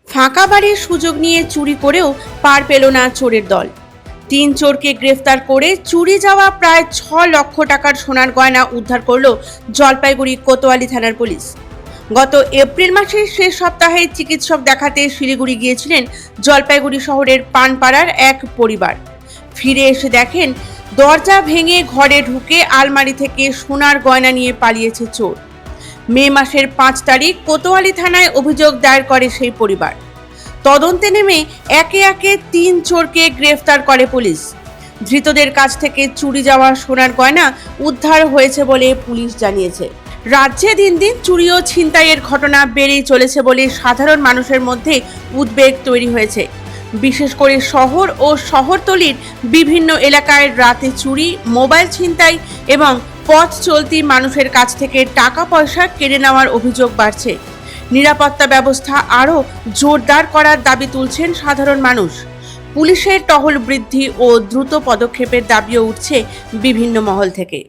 ফাঁকা বাড়ির সুযোগ নিয়ে চুরি করেও পার পেল না চোরের দল। ৩ চোরকে গ্রেফতার করে চুরি যাওয়া প্রায় ৬ লক্ষ টাকার সোনার গয়না উদ্ধার করল জলপাইগুড়ি কোতোয়ালি থানার পুলিশ। গত এপ্রিল মাসের শেষ সপ্তাহে চিকিৎসক দেখাতে শিলিগুড়ি গিয়েছিলেন জলপাইগুড়ি শহরের পানপাড়ার এক পরিবার। ফিরে এসে দেখেন দরজা ভেঙে ঘরে ঢুকে আলমারি থেকে সোনার গয়না নিয়ে পালিয়েছে চোর। মে মাসের ৫ তারিখ কোতোয়ালি থানায় অভিযোগ দায়ের করে সেই পরিবার। তদন্তে নেমে একে একে ৩ চোরকে গ্রেফতার করে পুলিশ। ধৃতদের কাছ থেকে চুরি যাওয়া সোনার গয়না উদ্ধার হয়েছে বলে পুলিশ জানিয়েছে। রাজ্যে দিন দিন চুরি ও ছিনতাইয়ের ঘটনা বেড়েই চলেছে বলে সাধারণ মানুষের মধ্যে উদ্বেগ তৈরি হয়েছে। বিশেষ করে শহর ও শহরতলির বিভিন্ন এলাকায় রাতে চুরি, মোবাইল ছিনতাই এবং পথ চলতি মানুষের কাছ থেকে টাকা পয়সা কেড়ে নেওয়ার অভিযোগ বাড়ছে। নিরাপত্তা ব্যবস্থা আরও জোরদার করার দাবি তুলছেন সাধারণ মানুষ। পুলিশের টহল বৃদ্ধি ও দ্রুত পদক্ষেপের দাবিও উঠছে বিভিন্ন মহল থেকে।